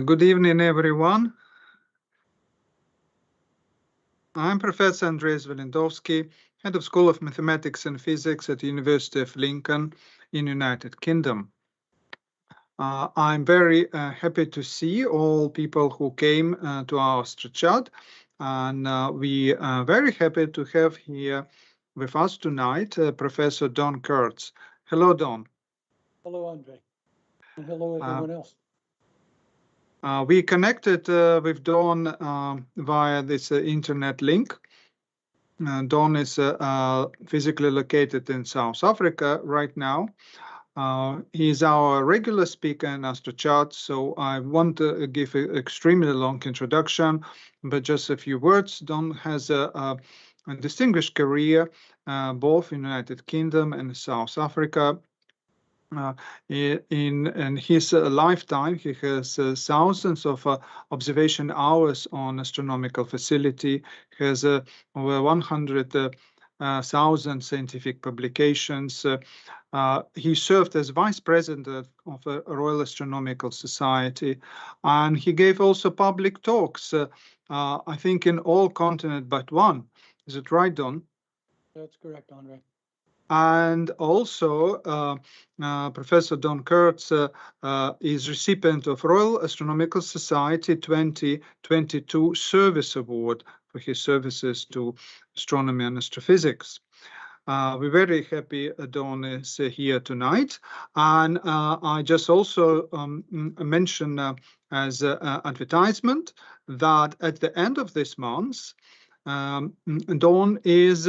Good evening, everyone. I'm Professor Andrei Zvelindovsky, Head of School of Mathematics and Physics at the University of Lincoln in United Kingdom. I'm very happy to see all people who came to our Astro-Chat, and we are very happy to have here with us tonight Professor Don Kurtz. Hello, Don. Hello, Andrei. And hello, everyone else. We connected with Don via this internet link. Don is physically located in South Africa right now. He's our regular speaker in Astro-Chat, so I want to give an extremely long introduction, but just a few words. Don has a distinguished career both in the United Kingdom and South Africa. In his lifetime, he has thousands of observation hours on astronomical facility, has over 100,000 scientific publications. He served as vice president of the Royal Astronomical Society, and he gave also public talks, I think in all continents but one. Is it right, Don? That's correct, Andrei. And also, Professor Don Kurtz is recipient of Royal Astronomical Society 2022 Service Award for his services to astronomy and astrophysics. We're very happy Don is here tonight. And I just also mention as an advertisement that at the end of this month, Don is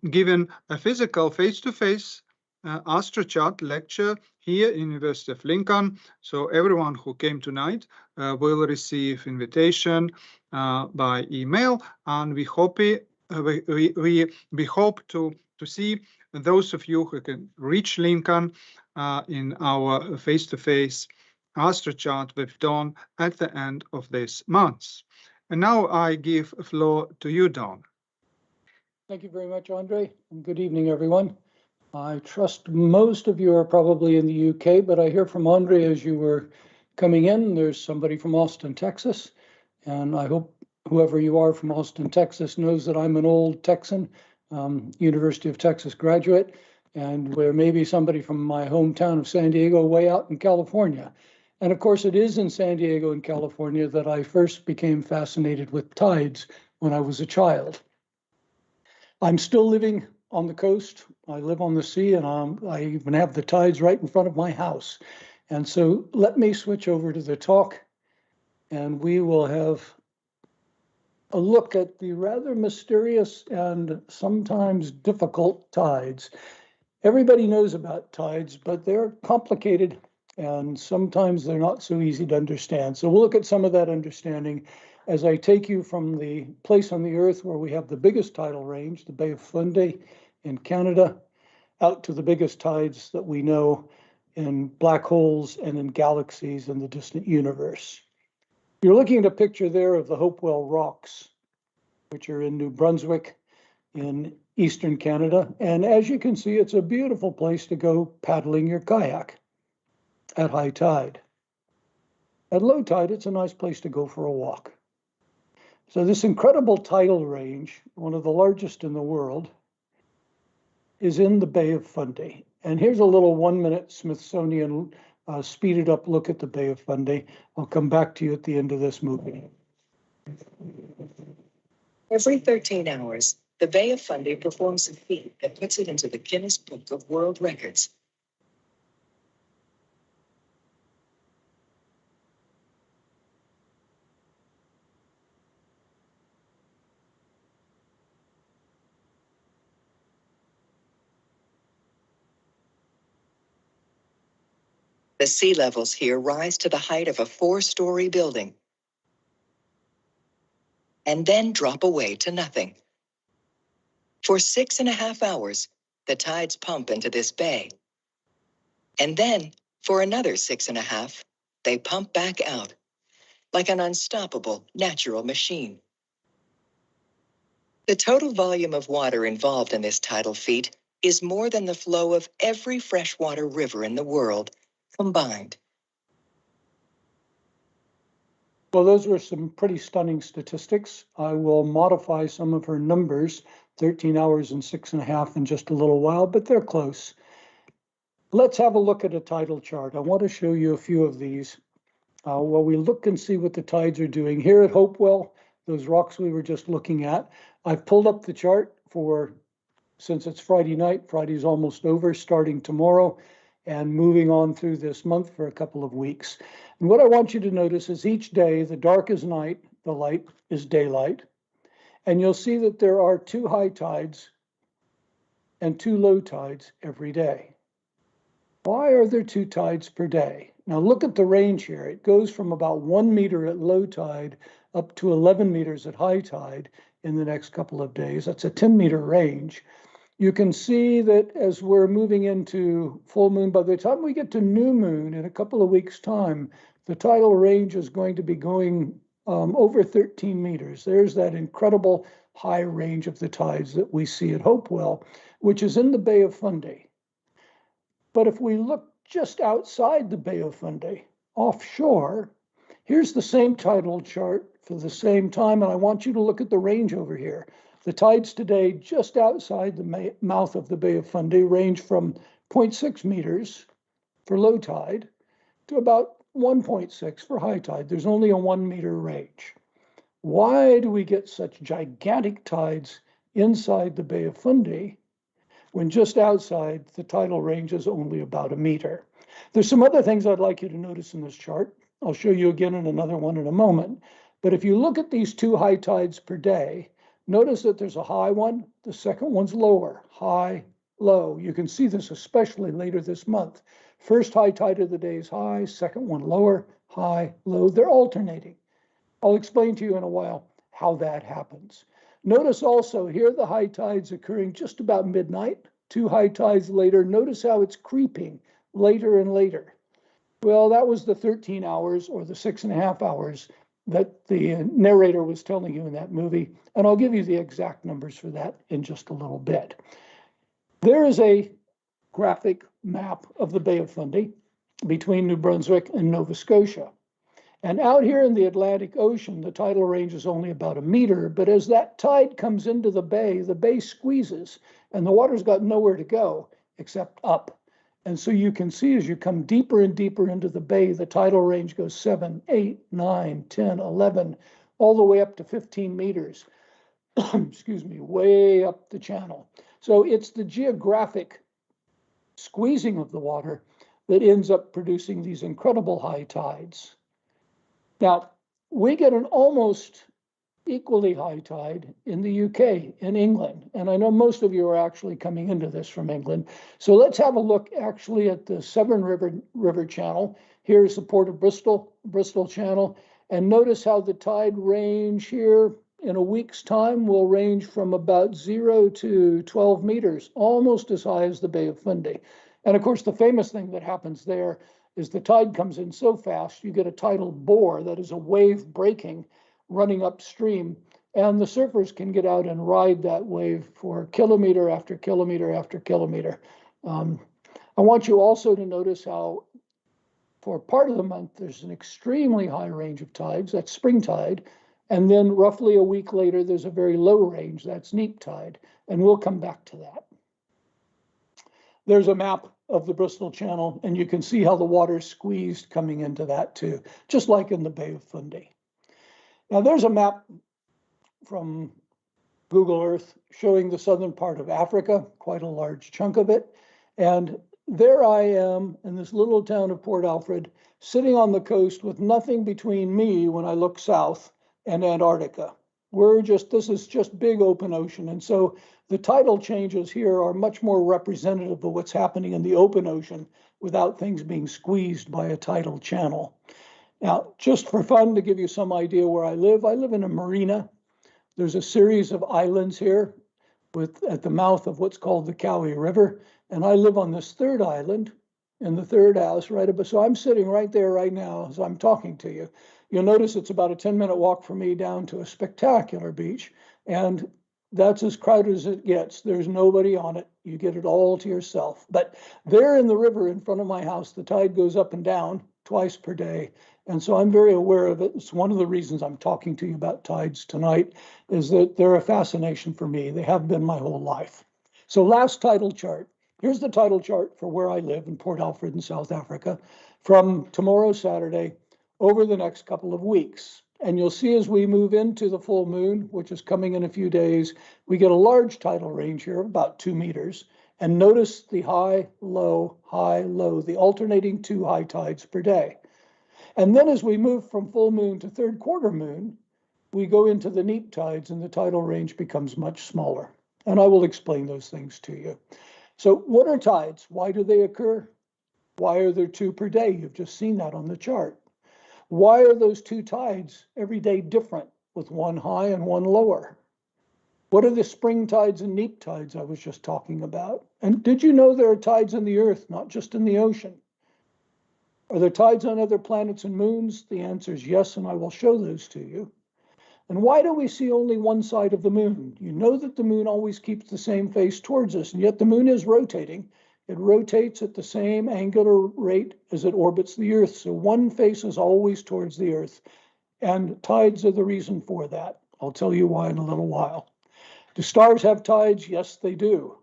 given a physical face-to-face Astro-Chat lecture here in University of Lincoln. So everyone who came tonight will receive invitation by email, and we hope we hope to see those of you who can reach Lincoln in our face-to-face Astro-Chat with Don at the end of this month. And now I give the floor to you, Don. Thank you very much, Andrei, and good evening, everyone. I trust most of you are probably in the UK, but I hear from Andrei as you were coming in, there's somebody from Austin, Texas, and I hope whoever you are from Austin, Texas knows that I'm an old Texan, University of Texas graduate, and there may be somebody from my hometown of San Diego way out in California. And of course, it is in San Diego in California that I first became fascinated with tides when I was a child. I'm still living on the coast. I live on the sea, and I even have the tides right in front of my house. And so let me switch over to the talk, and we will have a look at the rather mysterious and sometimes difficult tides. Everybody knows about tides, but they're complicated, and sometimes they're not so easy to understand. So we'll look at some of that understanding as I take you from the place on the Earth where we have the biggest tidal range, the Bay of Fundy in Canada, out to the biggest tides that we know in black holes and in galaxies in the distant universe. You're looking at a picture there of the Hopewell Rocks, which are in New Brunswick in eastern Canada. And as you can see, it's a beautiful place to go paddling your kayak at high tide. At low tide, it's a nice place to go for a walk. So this incredible tidal range, one of the largest in the world, is in the Bay of Fundy. And here's a little 1-minute Smithsonian speeded up look at the Bay of Fundy. I'll come back to you at the end of this movie. Every 13 hours, the Bay of Fundy performs a feat that puts it into the Guinness Book of World Records. The sea levels here rise to the height of a 4-story building and then drop away to nothing. For 6.5 hours, the tides pump into this bay. And then, for another 6.5, they pump back out, like an unstoppable natural machine. The total volume of water involved in this tidal feat is more than the flow of every freshwater river in the world combined. Well, those were some pretty stunning statistics. I will modify some of her numbers, 13 hours and 6.5 in just a little while, but they're close. Let's have a look at a tidal chart. I want to show you a few of these. While we look and see what the tides are doing. Here at Hopewell, those rocks we were just looking at, I've pulled up the chart for, since it's Friday night, Friday's almost over, starting tomorrow, and moving on through this month for a couple of weeks. And what I want you to notice is each day, the dark is night, the light is daylight. And you'll see that there are 2 high tides and 2 low tides every day. Why are there 2 tides per day? Now look at the range here. It goes from about 1 meter at low tide up to 11 meters at high tide in the next couple of days. That's a 10-meter range. You can see that as we're moving into full moon, by the time we get to new moon in a couple of weeks' time, the tidal range is going to be going over 13 meters. There's that incredible high range of the tides that we see at Hopewell, which is in the Bay of Fundy. But if we look just outside the Bay of Fundy, offshore, here's the same tidal chart for the same time, and I want you to look at the range over here. The tides today just outside the mouth of the Bay of Fundy range from 0.6 meters for low tide to about 1.6 for high tide. There's only a 1 meter range. Why do we get such gigantic tides inside the Bay of Fundy when just outside the tidal range is only about 1 meter? There's some other things I'd like you to notice in this chart. I'll show you again in another one in a moment. But if you look at these 2 high tides per day, notice that there's a high one, the second one's lower, high, low. You can see this especially later this month. First high tide of the day is high, second one lower, high, low. They're alternating. I'll explain to you in a while how that happens. Notice also here the high tides occurring just about midnight, 2 high tides later. Notice how it's creeping later and later. Well, that was the 13 hours or the 6.5 hours that the narrator was telling you in that movie. And I'll give you the exact numbers for that in just a little bit. There is a graphic map of the Bay of Fundy between New Brunswick and Nova Scotia. And out here in the Atlantic Ocean, the tidal range is only about 1 meter, but as that tide comes into the bay squeezes, and the water's got nowhere to go except up. And so you can see as you come deeper and deeper into the bay, the tidal range goes 7, 8, 9, 10, 11, all the way up to 15 meters, excuse me, way up the channel. So it's the geographic squeezing of the water that ends up producing these incredible high tides. Now, we get an almost equally high tide in the UK, in England. And I know most of you are actually coming into this from England. So let's have a look actually at the Severn River Channel. Here's the Port of Bristol Channel. And notice how the tide range here in a week's time will range from about 0 to 12 meters, almost as high as the Bay of Fundy. And of course, the famous thing that happens there is the tide comes in so fast, you get a tidal bore, that is a wave breaking, running upstream, and the surfers can get out and ride that wave for kilometer after kilometer after kilometer. I want you also to notice how for part of the month, there's an extremely high range of tides, that's spring tide, and then roughly a week later, there's a very low range, that's neap tide, and we'll come back to that. There's a map of the Bristol Channel, and you can see how the water's squeezed coming into that too, just like in the Bay of Fundy. Now there's a map from Google Earth showing the southern part of Africa, quite a large chunk of it. And there I am in this little town of Port Alfred, sitting on the coast with nothing between me when I look south and Antarctica. This is just big open ocean. And so the tidal changes here are much more representative of what's happening in the open ocean without things being squeezed by a tidal channel. Now, just for fun, to give you some idea where I live in a marina. There's a series of islands here at the mouth of what's called the Cowie River. And I live on this third island in the third house right above. So I'm sitting right there right now as I'm talking to you. You'll notice it's about a 10-minute walk for me down to a spectacular beach. And that's as crowded as it gets. There's nobody on it. You get it all to yourself. But there in the river in front of my house, the tide goes up and down twice per day. And so I'm very aware of it. It's one of the reasons I'm talking to you about tides tonight, is that they're a fascination for me. They have been my whole life. So last tidal chart. Here's the tidal chart for where I live in Port Alfred in South Africa from tomorrow, Saturday, over the next couple of weeks. And you'll see as we move into the full moon, which is coming in a few days, we get a large tidal range here of about 2 meters. And notice the high, low, the alternating 2 high tides per day. And then as we move from full moon to third quarter moon, we go into the neap tides and the tidal range becomes much smaller. And I will explain those things to you. So what are tides? Why do they occur? Why are there 2 per day? You've just seen that on the chart. Why are those 2 tides every day different with one high and one lower? What are the spring tides and neap tides I was just talking about? And did you know there are tides in the earth, not just in the ocean? Are there tides on other planets and moons? The answer is yes, and I will show those to you. And why do we see only one side of the moon? You know that the moon always keeps the same face towards us, and yet the moon is rotating. It rotates at the same angular rate as it orbits the Earth, so one face is always towards the Earth. And tides are the reason for that. I'll tell you why in a little while. Do stars have tides? Yes, they do.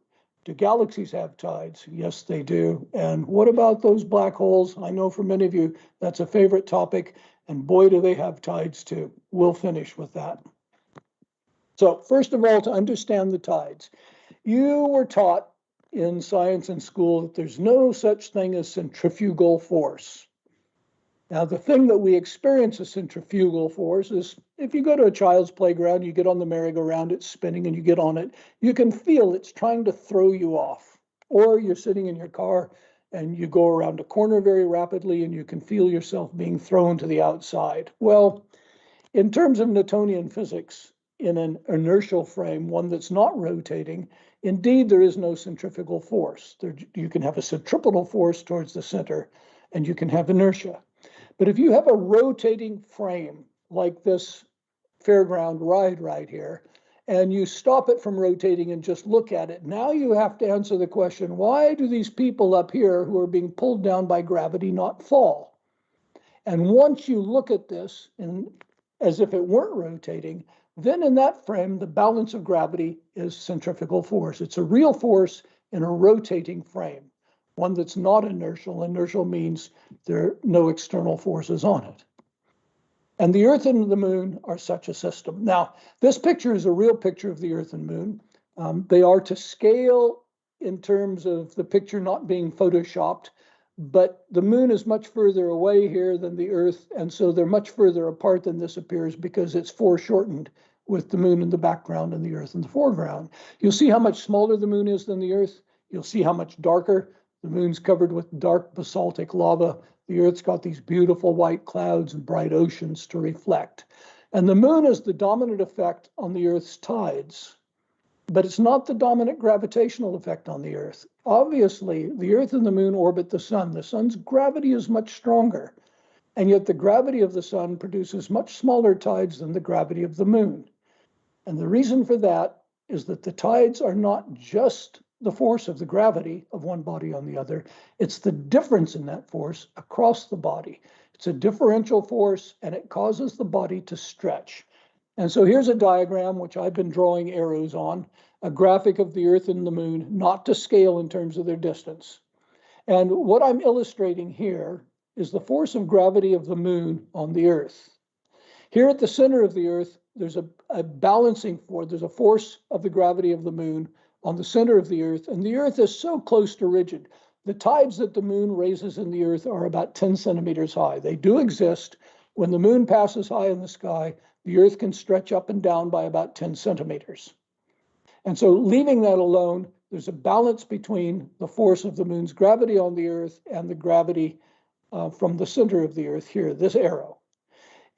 Do galaxies have tides? Yes, they do. And what about those black holes? I know for many of you, that's a favorite topic. And boy, do they have tides too. We'll finish with that. So first of all, to understand the tides, you were taught in science and school that there's no such thing as centrifugal force. Now, the thing that we experience as centrifugal force is if you go to a child's playground, you get on the merry-go-round, it's spinning, and you get on it, you can feel it's trying to throw you off. Or you're sitting in your car and you go around a corner very rapidly and you can feel yourself being thrown to the outside. Well, in terms of Newtonian physics, in an inertial frame, one that's not rotating, indeed there is no centrifugal force. You can have a centripetal force towards the center, and you can have inertia. But if you have a rotating frame like this fairground ride right here, and you stop it from rotating and just look at it, now you have to answer the question, why do these people up here who are being pulled down by gravity not fall? And once you look at this as if it weren't rotating, then in that frame, the balance of gravity is centrifugal force. It's a real force in a rotating frame, one that's not inertial. Inertial means there are no external forces on it. And the Earth and the Moon are such a system. Now, this picture is a real picture of the Earth and Moon. They are to scale in terms of the picture not being photoshopped, but the Moon is much further away here than the Earth, and so they're much further apart than this appears because it's foreshortened with the Moon in the background and the Earth in the foreground. You'll see how much smaller the Moon is than the Earth. You'll see how much darker. The Moon's covered with dark basaltic lava. The Earth's got these beautiful white clouds and bright oceans to reflect. And the Moon is the dominant effect on the Earth's tides, but it's not the dominant gravitational effect on the Earth. Obviously, the Earth and the Moon orbit the Sun. The Sun's gravity is much stronger, and yet the gravity of the Sun produces much smaller tides than the gravity of the Moon. And the reason for that is that the tides are not just the force of the gravity of one body on the other. It's the difference in that force across the body. It's a differential force, and it causes the body to stretch. And so here's a diagram, which I've been drawing arrows on, a graphic of the Earth and the Moon, not to scale in terms of their distance. And what I'm illustrating here is the force of gravity of the Moon on the Earth. Here at the center of the Earth, there's a balancing force. There's a force of the gravity of the Moon on the center of the Earth, and the Earth is so close to rigid. The tides that the Moon raises in the Earth are about 10 centimeters high. They do exist. When the Moon passes high in the sky, the Earth can stretch up and down by about 10 centimeters. And so leaving that alone, there's a balance between the force of the Moon's gravity on the Earth and the gravity from the center of the Earth here, this arrow.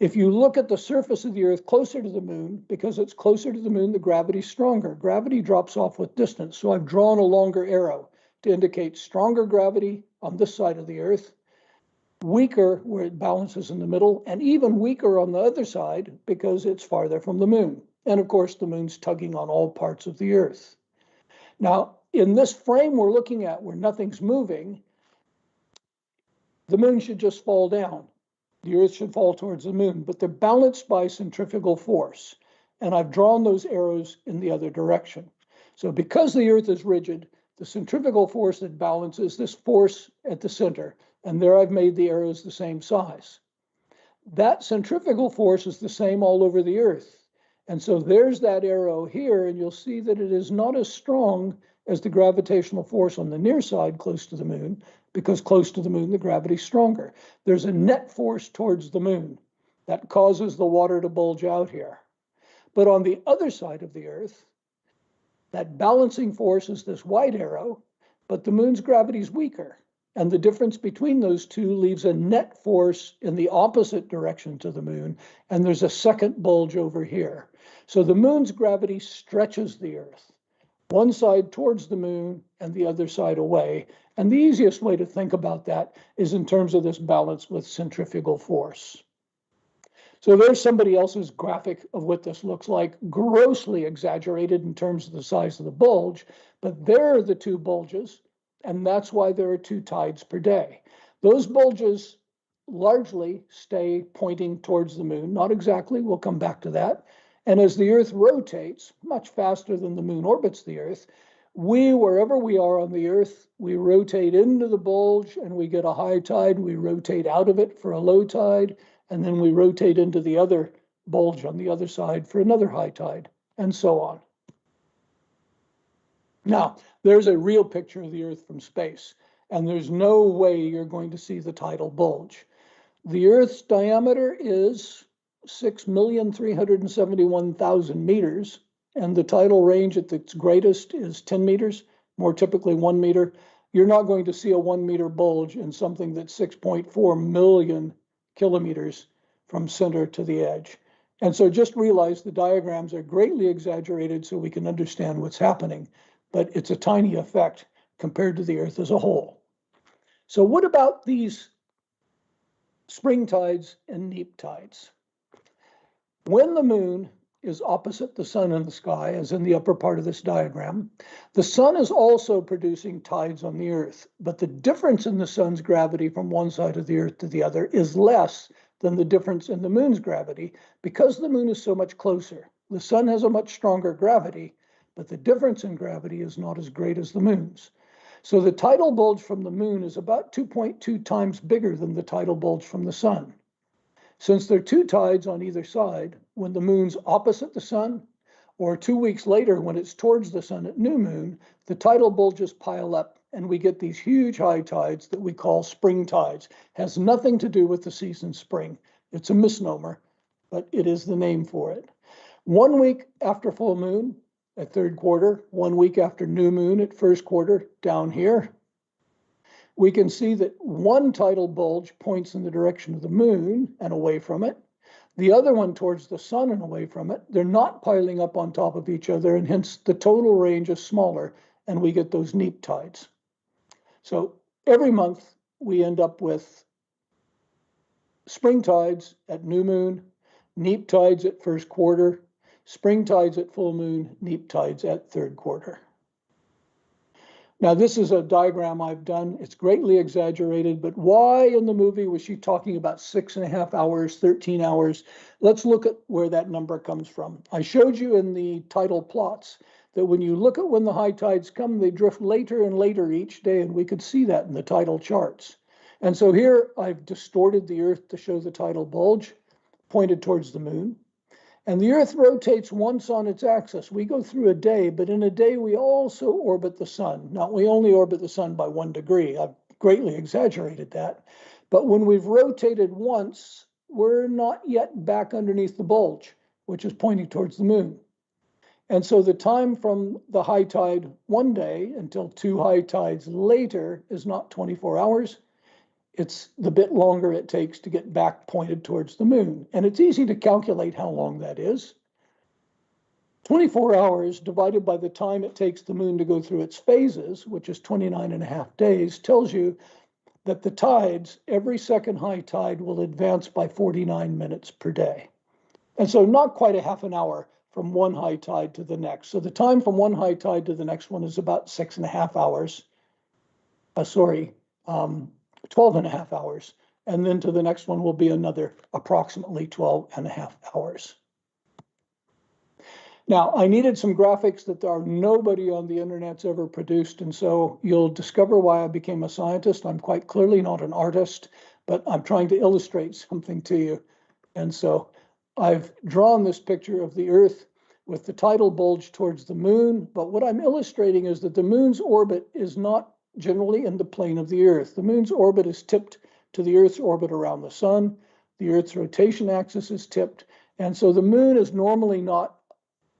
If you look at the surface of the Earth closer to the Moon, because it's closer to the Moon, the gravity's stronger. Gravity drops off with distance. So I've drawn a longer arrow to indicate stronger gravity on this side of the Earth, weaker where it balances in the middle, and even weaker on the other side because it's farther from the Moon. And of course, the Moon's tugging on all parts of the Earth. Now, in this frame we're looking at where nothing's moving, the Moon should just fall down. The Earth should fall towards the moon, but they're balanced by centrifugal force. And I've drawn those arrows in the other direction. So because the Earth is rigid, the centrifugal force that balances this force at the center, and there I've made the arrows the same size. That centrifugal force is the same all over the Earth. And so there's that arrow here, and you'll see that it is not as strong as the gravitational force on the near side close to the moon, because close to the moon, the gravity's stronger. There's a net force towards the moon that causes the water to bulge out here. But on the other side of the Earth, that balancing force is this white arrow, but the moon's gravity is weaker. And the difference between those two leaves a net force in the opposite direction to the moon, and there's a second bulge over here. So the moon's gravity stretches the Earth, one side towards the moon and the other side away. And the easiest way to think about that is in terms of this balance with centrifugal force. So there's somebody else's graphic of what this looks like, grossly exaggerated in terms of the size of the bulge, but there are the two bulges, and that's why there are 2 tides per day. Those bulges largely stay pointing towards the moon, not exactly, we'll come back to that. And as the Earth rotates much faster than the moon orbits the Earth, wherever we are on the Earth, we rotate into the bulge and we get a high tide, we rotate out of it for a low tide, and then we rotate into the other bulge on the other side for another high tide, and so on. Now, there's a real picture of the Earth from space, and there's no way you're going to see the tidal bulge. The Earth's diameter is 6,371,000 meters, and the tidal range at its greatest is 10 meters, more typically 1 meter. You're not going to see a 1 meter bulge in something that's 6.4 million kilometers from center to the edge. And so just realize the diagrams are greatly exaggerated so we can understand what's happening, but it's a tiny effect compared to the Earth as a whole. So what about these spring tides and neap tides? When the moon is opposite the sun in the sky, as in the upper part of this diagram, the sun is also producing tides on the Earth, but the difference in the sun's gravity from one side of the Earth to the other is less than the difference in the moon's gravity because the moon is so much closer. The sun has a much stronger gravity, but the difference in gravity is not as great as the moon's. So the tidal bulge from the moon is about 2.2 times bigger than the tidal bulge from the sun. Since there are 2 tides on either side, when the moon's opposite the sun, or 2 weeks later when it's towards the sun at new moon, the tidal bulges pile up and we get these huge high tides that we call spring tides. Has nothing to do with the season spring. It's a misnomer, but it is the name for it. 1 week after full moon at third quarter, 1 week after new moon at first quarter down here, we can see that one tidal bulge points in the direction of the moon and away from it. The other one towards the sun and away from it. They're not piling up on top of each other, and hence the total range is smaller, and we get those neap tides. So every month we end up with spring tides at new moon, neap tides at first quarter, spring tides at full moon, neap tides at third quarter. Now, this is a diagram I've done. It's greatly exaggerated, but why in the movie was she talking about 6.5 hours, 13 hours? Let's look at where that number comes from. I showed you in the tidal plots that when you look at when the high tides come, they drift later and later each day, and we could see that in the tidal charts. And so here I've distorted the Earth to show the tidal bulge pointed towards the moon. And the Earth rotates once on its axis. We go through a day, but in a day we also orbit the sun. Now, we only orbit the sun by 1 degree. I've greatly exaggerated that. But when we've rotated once, we're not yet back underneath the bulge, which is pointing towards the moon. And so the time from the high tide one day until 2 high tides later is not 24 hours. It's the bit longer it takes to get back pointed towards the moon. And it's easy to calculate how long that is. 24 hours divided by the time it takes the moon to go through its phases, which is 29.5 days, tells you that the tides, every second high tide will advance by 49 minutes per day. And so not quite a half an hour from one high tide to the next. So the time from one high tide to the next one is about 6.5 hours. 12.5 hours. and then to the next one will be another approximately 12.5 hours. Now, I needed some graphics that nobody on the internet's ever produced, and so you'll discover why I became a scientist. I'm quite clearly not an artist, but I'm trying to illustrate something to you. And so I've drawn this picture of the Earth with the tidal bulge towards the moon, but what I'm illustrating is that the moon's orbit is not generally in the plane of the Earth. The moon's orbit is tipped to the Earth's orbit around the sun. The Earth's rotation axis is tipped, and so the moon is normally not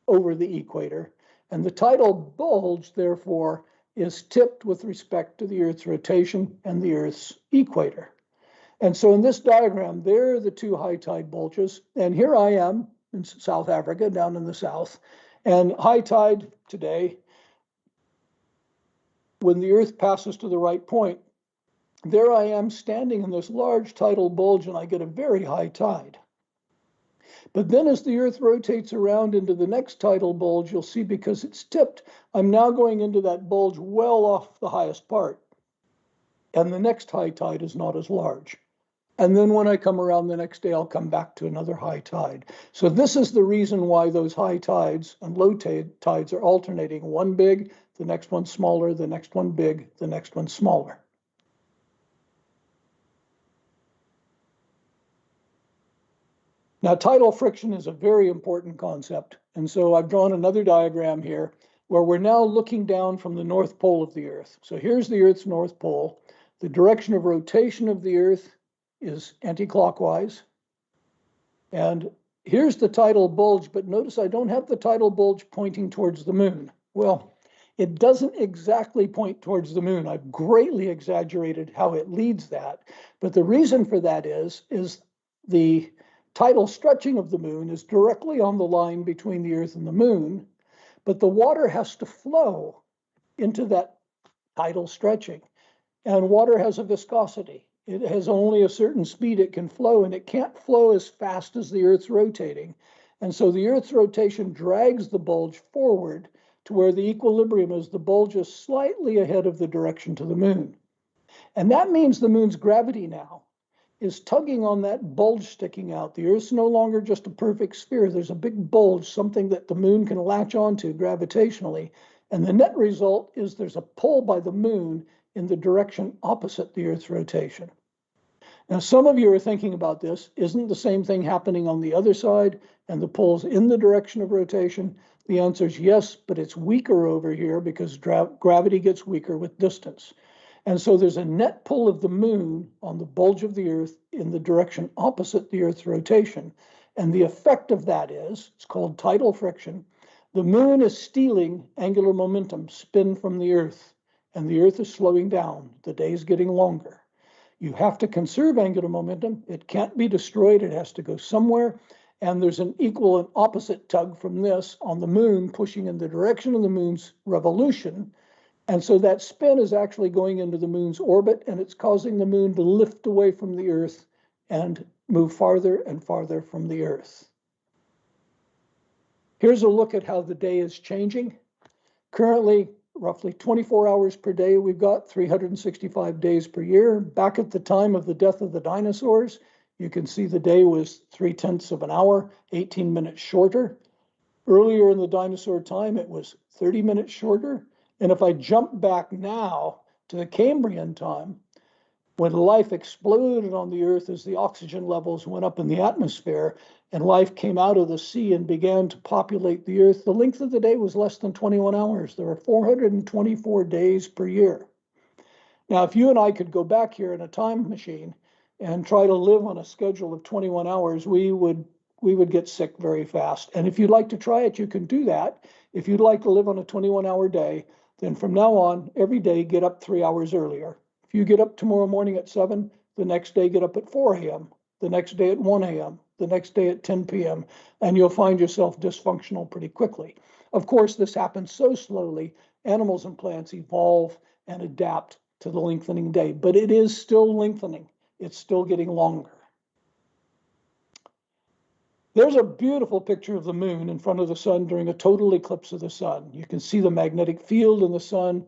over the equator, and the tidal bulge, therefore, is tipped with respect to the Earth's rotation and the Earth's equator. And so in this diagram, there are the two high tide bulges, and here I am in South Africa, down in the south, and high tide today, when the Earth passes to the right point, there I am standing in this large tidal bulge, and I get a very high tide. But then as the Earth rotates around into the next tidal bulge, you'll see because it's tipped, I'm now going into that bulge well off the highest part. And the next high tide is not as large. And then when I come around the next day, I'll come back to another high tide. So this is the reason why those high tides and low tides are alternating. One big, the next one smaller, the next one big, the next one smaller. Now, tidal friction is a very important concept. And so I've drawn another diagram here where we're now looking down from the North Pole of the Earth. So here's the Earth's North Pole. The direction of rotation of the Earth is anti-clockwise. And here's the tidal bulge, but notice I don't have the tidal bulge pointing towards the moon. Well, it doesn't exactly point towards the moon. I've greatly exaggerated how it leads that. But the reason for that is the tidal stretching of the moon is directly on the line between the Earth and the moon, but the water has to flow into that tidal stretching. And water has a viscosity. It has only a certain speed it can flow, and it can't flow as fast as the Earth's rotating. And so the Earth's rotation drags the bulge forward to where the equilibrium is the bulge is slightly ahead of the direction to the moon. And that means the moon's gravity now is tugging on that bulge sticking out. The Earth's no longer just a perfect sphere. There's a big bulge, something that the moon can latch onto gravitationally. And the net result is there's a pull by the moon in the direction opposite the Earth's rotation. Now, some of you are thinking about this. Isn't the same thing happening on the other side and the pull's in the direction of rotation? The answer is yes, but it's weaker over here because gravity gets weaker with distance. And so there's a net pull of the moon on the bulge of the Earth in the direction opposite the Earth's rotation. And the effect of that is, it's called tidal friction. The moon is stealing angular momentum, spin from the Earth, and the Earth is slowing down. The day's getting longer. You have to conserve angular momentum. It can't be destroyed. It has to go somewhere. And there's an equal and opposite tug from this on the moon, pushing in the direction of the moon's revolution. And so that spin is actually going into the moon's orbit, and it's causing the moon to lift away from the Earth and move farther and farther from the Earth. Here's a look at how the day is changing. Currently, roughly 24 hours per day we've got, 365 days per year. Back at the time of the death of the dinosaurs, you can see the day was 0.3 of an hour, 18 minutes shorter. Earlier in the dinosaur time, it was 30 minutes shorter. And if I jump back now to the Cambrian time, when life exploded on the Earth as the oxygen levels went up in the atmosphere and life came out of the sea and began to populate the Earth, the length of the day was less than 21 hours. There are 424 days per year. Now, if you and I could go back here in a time machine and try to live on a schedule of 21 hours, we would get sick very fast. And if you'd like to try it, you can do that. If you'd like to live on a 21-hour day, then from now on, every day, get up 3 hours earlier. If you get up tomorrow morning at 7, the next day get up at 4 a.m., the next day at 1 a.m., the next day at 10 p.m., and you'll find yourself dysfunctional pretty quickly. Of course, this happens so slowly, animals and plants evolve and adapt to the lengthening day, but it is still lengthening. It's still getting longer. There's a beautiful picture of the moon in front of the sun during a total eclipse of the sun. You can see the magnetic field in the sun,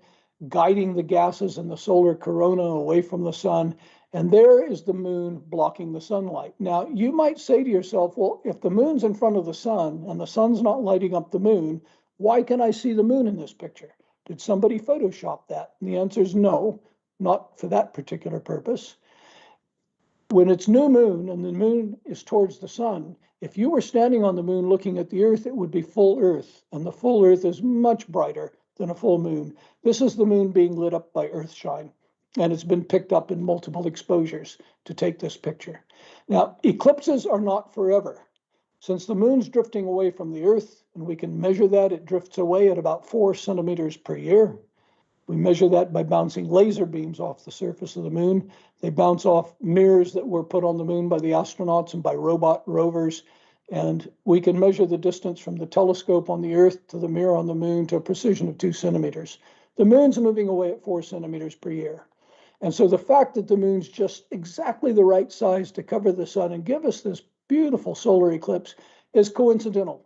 guiding the gases in the solar corona away from the sun. And there is the moon blocking the sunlight. Now, you might say to yourself, well, if the moon's in front of the sun and the sun's not lighting up the moon, why can I see the moon in this picture? Did somebody Photoshop that? And the answer is no, not for that particular purpose. When it's new moon and the moon is towards the sun, if you were standing on the moon looking at the Earth, it would be full Earth, and the full Earth is much brighter than a full moon. This is the moon being lit up by Earthshine, and it's been picked up in multiple exposures to take this picture. Now, eclipses are not forever. Since the moon's drifting away from the Earth, and we can measure that, it drifts away at about 4 centimeters per year. We measure that by bouncing laser beams off the surface of the moon. They bounce off mirrors that were put on the moon by the astronauts and by robot rovers. And we can measure the distance from the telescope on the Earth to the mirror on the moon to a precision of 2 centimeters. The moon's moving away at 4 centimeters per year. And so the fact that the moon's just exactly the right size to cover the sun and give us this beautiful solar eclipse is coincidental.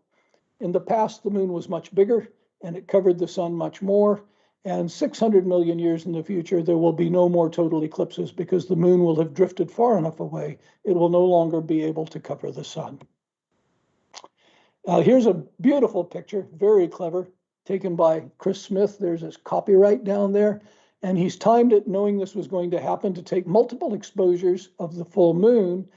In the past, the moon was much bigger and it covered the sun much more. And 600 million years in the future, there will be no more total eclipses because the moon will have drifted far enough away. It will no longer be able to cover the sun. Here's a beautiful picture, very clever, taken by Chris Smith. There's his copyright down there. And he's timed it knowing this was going to happen to take multiple exposures of the full moon,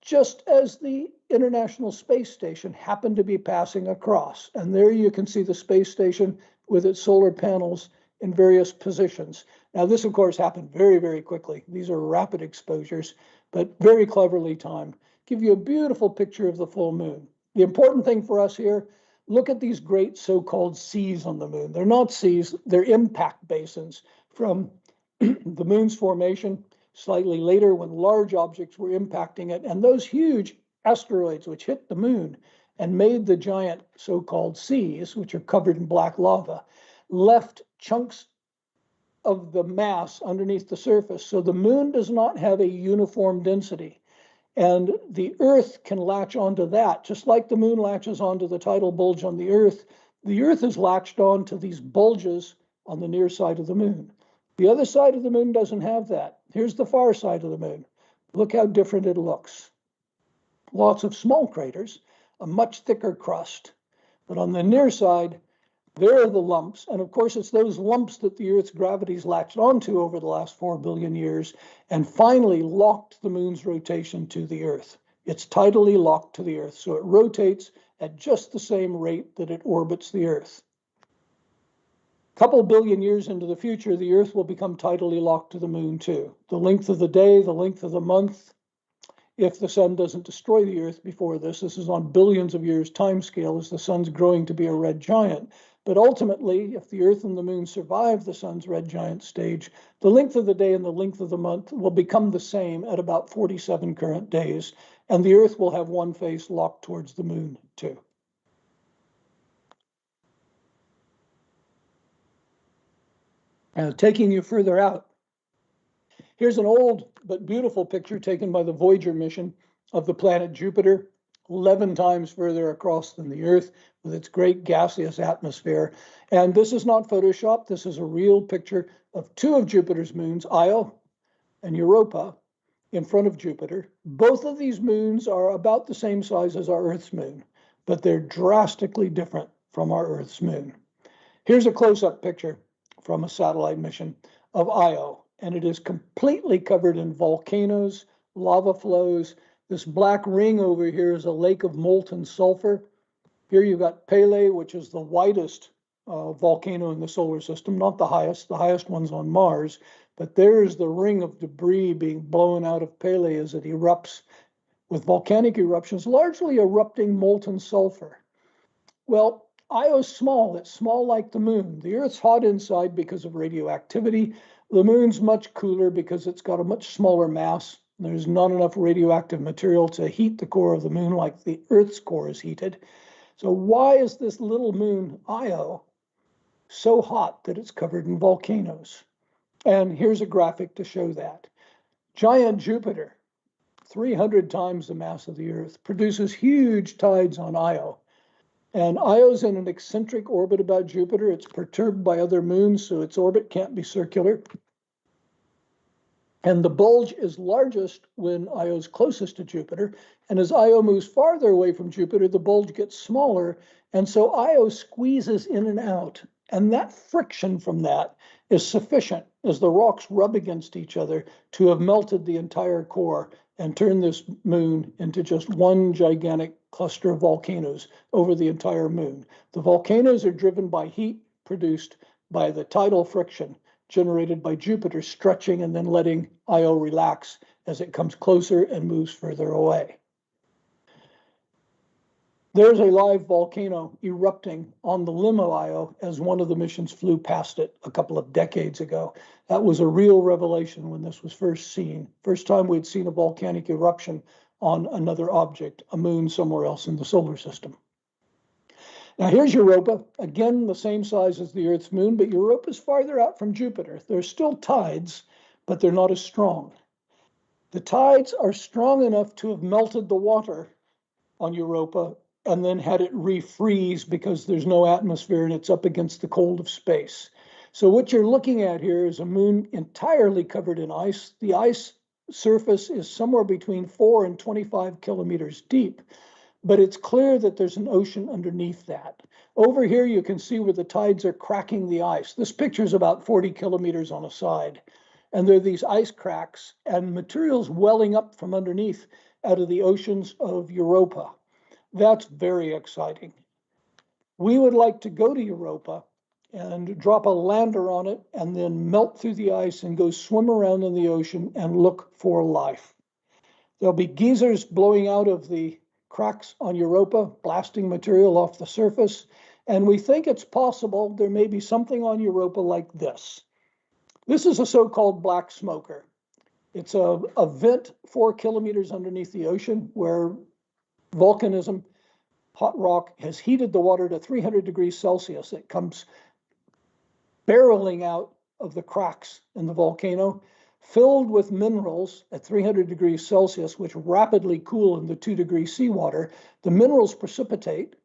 just as the International Space Station happened to be passing across. And there you can see the space station with its solar panels in various positions. Now, this, of course, happened very, very quickly. These are rapid exposures, but very cleverly timed. Give you a beautiful picture of the full moon. The important thing for us here, look at these great so-called seas on the moon. They're not seas, they're impact basins from the moon's formation slightly later when large objects were impacting it. And those huge asteroids which hit the moon and made the giant so-called seas, which are covered in black lava, left chunks of the mass underneath the surface. So the moon does not have a uniform density. And the Earth can latch onto that, just like the moon latches onto the tidal bulge on the Earth. The Earth is latched onto these bulges on the near side of the moon. The other side of the moon doesn't have that. Here's the far side of the moon. Look how different it looks. Lots of small craters, a much thicker crust. But on the near side, there are the lumps. And of course, it's those lumps that the Earth's gravity's latched onto over the last 4 billion years and finally locked the moon's rotation to the Earth. It's tidally locked to the Earth, so it rotates at just the same rate that it orbits the Earth. A couple billion years into the future, the Earth will become tidally locked to the moon too. The length of the day, the length of the month, if the sun doesn't destroy the Earth before this is on billions of years time scale as the sun's growing to be a red giant. But ultimately, if the Earth and the moon survive the sun's red giant stage, the length of the day and the length of the month will become the same at about 47 current days, and the Earth will have one face locked towards the moon too. Taking you further out, here's an old but beautiful picture taken by the Voyager mission of the planet Jupiter, 11 times further across than the Earth with its great gaseous atmosphere. And this is not Photoshop. This is a real picture of 2 of Jupiter's moons, Io and Europa, in front of Jupiter. Both of these moons are about the same size as our Earth's moon, but they're drastically different from our Earth's moon. Here's a close-up picture from a satellite mission of Io, and it is completely covered in volcanoes, lava flows. This black ring over here is a lake of molten sulfur. Here you've got Pele, which is the widest volcano in the solar system, not the highest. The highest one's on Mars, but there's the ring of debris being blown out of Pele as it erupts with volcanic eruptions, largely erupting molten sulfur. Well, Io's small. It's small like the moon. The Earth's hot inside because of radioactivity. The moon's much cooler because it's got a much smaller mass. There's not enough radioactive material to heat the core of the moon like the Earth's core is heated. So why is this little moon, Io, so hot that it's covered in volcanoes? And here's a graphic to show that. Giant Jupiter, 300 times the mass of the Earth, produces huge tides on Io. And Io's in an eccentric orbit about Jupiter. It's perturbed by other moons, so its orbit can't be circular. And the bulge is largest when Io's closest to Jupiter. And as Io moves farther away from Jupiter, the bulge gets smaller. And so Io squeezes in and out. And that friction from that is sufficient as the rocks rub against each other to have melted the entire core and turned this moon into just one gigantic cluster of volcanoes over the entire moon. The volcanoes are driven by heat produced by the tidal friction generated by Jupiter stretching and then letting Io relax as it comes closer and moves further away. There's a live volcano erupting on the limb of Io as one of the missions flew past it a couple of decades ago. That was a real revelation when this was first seen. First time we'd seen a volcanic eruption on another object, a moon somewhere else in the solar system. Now here's Europa, again the same size as the Earth's moon, but Europa's farther out from Jupiter. There's still tides, but they're not as strong. The tides are strong enough to have melted the water on Europa and then had it refreeze because there's no atmosphere and it's up against the cold of space. So what you're looking at here is a moon entirely covered in ice. The ice surface is somewhere between 4 and 25 kilometers deep, but it's clear that there's an ocean underneath that. Over here, you can see where the tides are cracking the ice. This picture is about 40 kilometers on a side. And there are these ice cracks and materials welling up from underneath out of the oceans of Europa. That's very exciting. We would like to go to Europa and drop a lander on it and then melt through the ice and go swim around in the ocean and look for life. There'll be geysers blowing out of the cracks on Europa, blasting material off the surface. And we think it's possible there may be something on Europa like this. This is a so-called black smoker. It's a vent 4 kilometers underneath the ocean where volcanism, hot rock, has heated the water to 300 degrees Celsius. It comes barreling out of the cracks in the volcano, filled with minerals at 300 degrees Celsius, which rapidly cool in the 2-degree seawater. The minerals precipitate,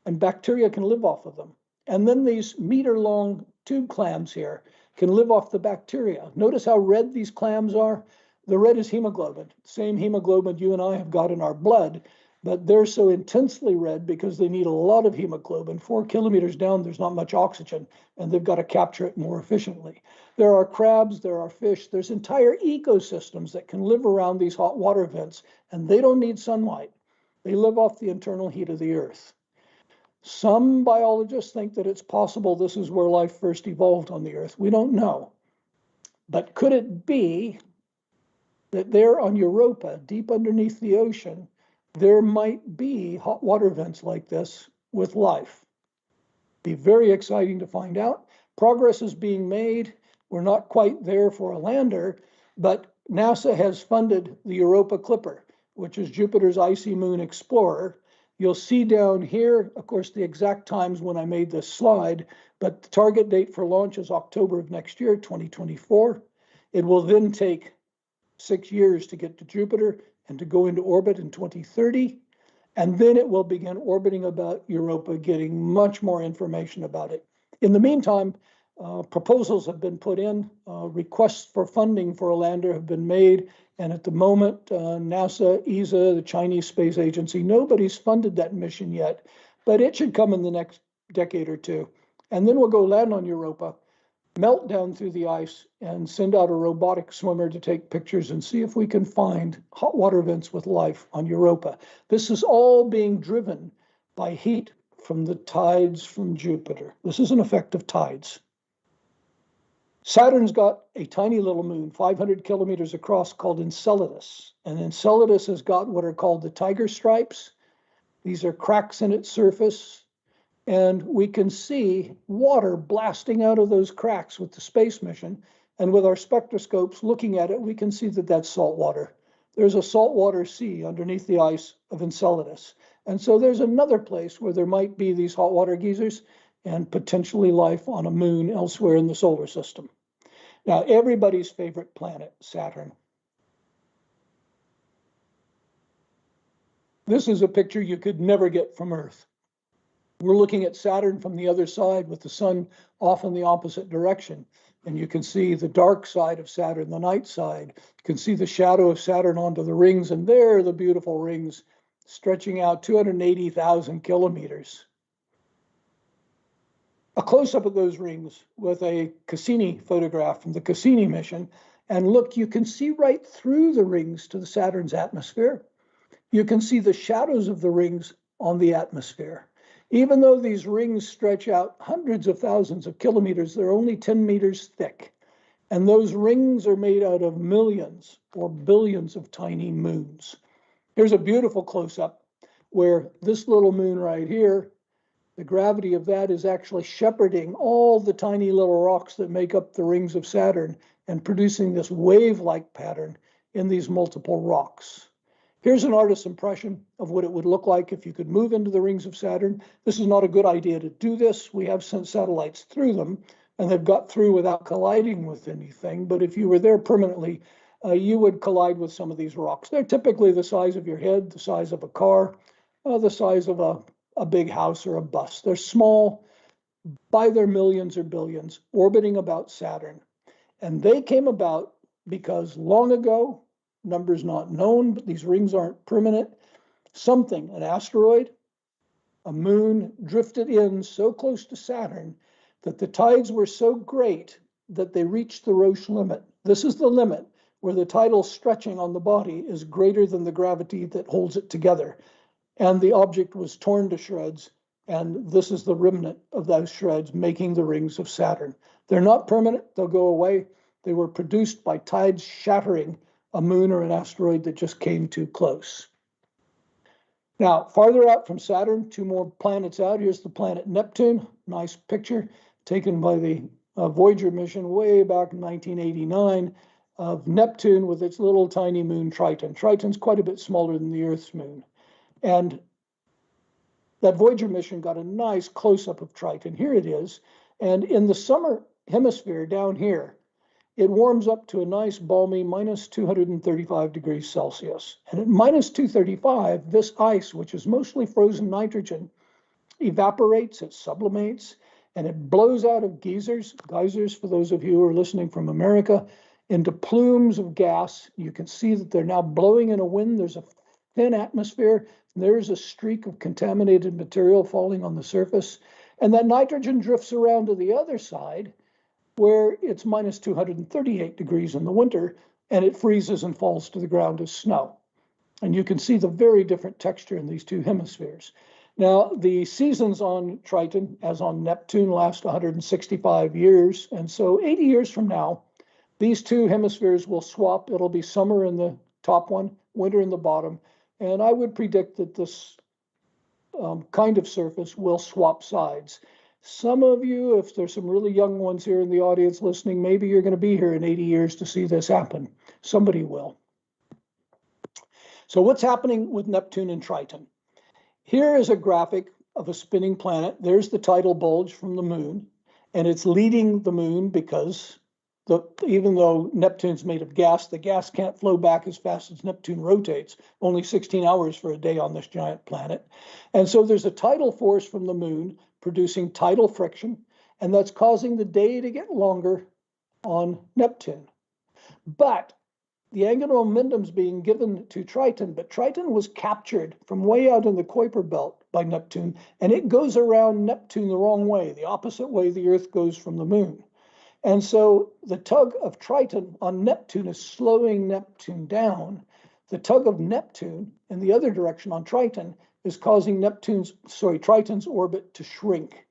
and bacteria can live off of them. And then these meter-long tube clams here can live off the bacteria. Notice how red these clams are? The red is hemoglobin, same hemoglobin you and I have got in our blood, but they're so intensely red because they need a lot of hemoglobin. 4 kilometers down, there's not much oxygen, and they've got to capture it more efficiently. There are crabs, there are fish, there's entire ecosystems that can live around these hot water vents, and they don't need sunlight. They live off the internal heat of the Earth. Some biologists think that it's possible this is where life first evolved on the Earth. We don't know. But could it be that there on Europa, deep underneath the ocean, there might be hot water vents like this with life? Be very exciting to find out. Progress is being made. We're not quite there for a lander, but NASA has funded the Europa Clipper, which is Jupiter's icy moon explorer. You'll see down here, of course, the exact times when I made this slide, but the target date for launch is October of next year, 2024. It will then take 6 years to get to Jupiter and to go into orbit in 2030. And then it will begin orbiting about Europa, getting much more information about it. In the meantime, proposals have been put in, requests for funding for a lander have been made, and at the moment, NASA, ESA, the Chinese Space Agency, nobody's funded that mission yet, but it should come in the next decade or two. And then we'll go land on Europa, melt down through the ice, and send out a robotic swimmer to take pictures and see if we can find hot water vents with life on Europa. This is all being driven by heat from the tides from Jupiter. This is an effect of tides. Saturn's got a tiny little moon, 500 kilometers across, called Enceladus. And Enceladus has got what are called the tiger stripes. These are cracks in its surface. And we can see water blasting out of those cracks with the space mission. And with our spectroscopes looking at it, we can see that that's salt water. There's a saltwater sea underneath the ice of Enceladus. And so there's another place where there might be these hot water geysers and potentially life on a moon elsewhere in the solar system. Now, everybody's favorite planet, Saturn. This is a picture you could never get from Earth. We're looking at Saturn from the other side with the sun off in the opposite direction. And you can see the dark side of Saturn, the night side. You can see the shadow of Saturn onto the rings, and there are the beautiful rings stretching out 280,000 kilometers. A close-up of those rings with a Cassini photograph from the Cassini mission. And look, you can see right through the rings to the Saturn's atmosphere. You can see the shadows of the rings on the atmosphere. Even though these rings stretch out hundreds of thousands of kilometers, they're only 10 meters thick. And those rings are made out of millions or billions of tiny moons. Here's a beautiful close-up where this little moon right here, the gravity of that is actually shepherding all the tiny little rocks that make up the rings of Saturn and producing this wave-like pattern in these multiple rocks. Here's an artist's impression of what it would look like if you could move into the rings of Saturn. This is not a good idea to do this. We have sent satellites through them, and they've got through without colliding with anything. But if you were there permanently, you would collide with some of these rocks. They're typically the size of your head, the size of a car, the size of a big house or a bus. They're small by their millions or billions, orbiting about Saturn. And they came about because long ago, numbers not known, but these rings aren't permanent, something, an asteroid, a moon, drifted in so close to Saturn that the tides were so great that they reached the Roche limit. This is the limit where the tidal stretching on the body is greater than the gravity that holds it together. And the object was torn to shreds, and this is the remnant of those shreds making the rings of Saturn. They're not permanent, they'll go away. They were produced by tides shattering a moon or an asteroid that just came too close. Now, farther out from Saturn, two more planets out. Here's the planet Neptune. Nice picture taken by the Voyager mission way back in 1989 of Neptune with its little tiny moon Triton. Triton's quite a bit smaller than the Earth's moon. And that Voyager mission got a nice close-up of Triton. Here it is. And in the summer hemisphere down here, it warms up to a nice balmy minus 235 degrees Celsius. And at minus 235, this ice, which is mostly frozen nitrogen, evaporates, it sublimates, and it blows out of geysers for those of you who are listening from America, into plumes of gas. You can see that they're now blowing in a wind. There's a thin atmosphere. There's a streak of contaminated material falling on the surface. And that nitrogen drifts around to the other side, where it's minus 238 degrees in the winter, and it freezes and falls to the ground as snow. And you can see the very different texture in these two hemispheres. Now, the seasons on Triton, as on Neptune, last 165 years. And so 80 years from now, these two hemispheres will swap. It'll be summer in the top one, winter in the bottom. And I would predict that this kind of surface will swap sides. Some of you, if there's some really young ones here in the audience listening, maybe you're going to be here in 80 years to see this happen. Somebody will. So what's happening with Neptune and Triton? Here is a graphic of a spinning planet. There's the tidal bulge from the moon, and it's leading the moon because even though Neptune's made of gas, the gas can't flow back as fast as Neptune rotates, only 16 hours for a day on this giant planet. And so there's a tidal force from the moon producing tidal friction, and that's causing the day to get longer on Neptune. But the angular momentum's being given to Triton, but Triton was captured from way out in the Kuiper belt by Neptune, and it goes around Neptune the wrong way, the opposite way the Earth goes from the moon. And so the tug of Triton on Neptune is slowing Neptune down. The tug of Neptune in the other direction on Triton is causing Triton's orbit to shrink.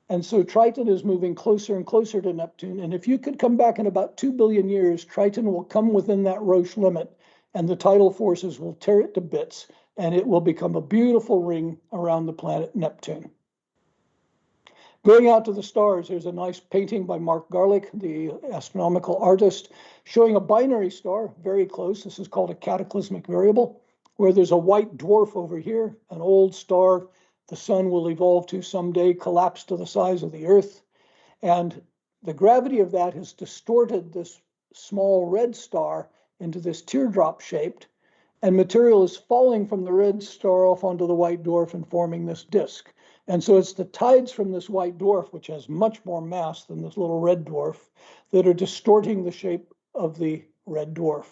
And so Triton is moving closer and closer to Neptune. And if you could come back in about 2 billion years, Triton will come within that Roche limit, and the tidal forces will tear it to bits, and it will become a beautiful ring around the planet Neptune. Going out to the stars, there's a nice painting by Mark Garlick, the astronomical artist, showing a binary star very close. This is called a cataclysmic variable, where there's a white dwarf over here, an old star the sun will evolve to someday, collapse to the size of the Earth. And the gravity of that has distorted this small red star into this teardrop shaped, and material is falling from the red star off onto the white dwarf and forming this disk. And so it's the tides from this white dwarf, which has much more mass than this little red dwarf, that are distorting the shape of the red dwarf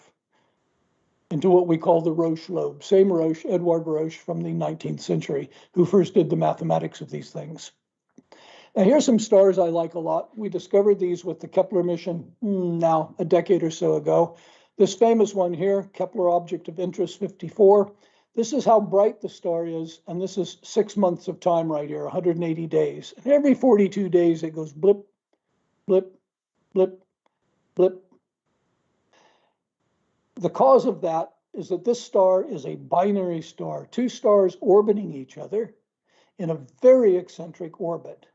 into what we call the Roche lobe. Same Roche, Edouard Roche from the 19th century, who first did the mathematics of these things. Now here's some stars I like a lot. We discovered these with the Kepler mission now a decade or so ago. This famous one here, Kepler Object of Interest 54. This is how bright the star is, and this is 6 months of time right here, 180 days. And every 42 days it goes blip, blip, blip, blip. The cause of that is that this star is a binary star, two stars orbiting each other in a very eccentric orbit.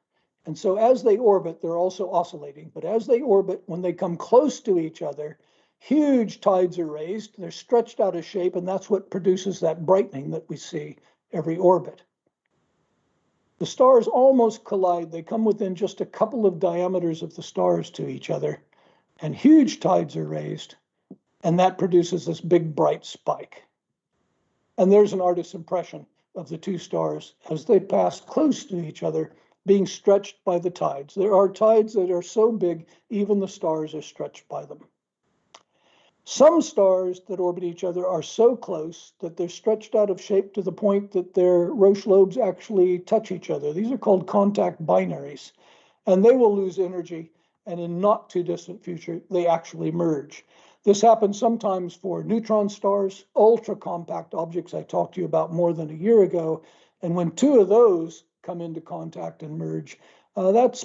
And so as they orbit, they're also oscillating, but as they orbit, when they come close to each other, huge tides are raised, they're stretched out of shape, and that's what produces that brightening that we see every orbit. The stars almost collide. They come within just a couple of diameters of the stars to each other, and huge tides are raised, and that produces this big bright spike. And there's an artist's impression of the two stars as they pass close to each other, being stretched by the tides. There are tides that are so big, even the stars are stretched by them. Some stars that orbit each other are so close that they're stretched out of shape to the point that their Roche lobes actually touch each other. These are called contact binaries, and they will lose energy, and in not too distant future, they actually merge. This happens sometimes for neutron stars, ultra compact objects I talked to you about more than a year ago, and when two of those come into contact and merge, that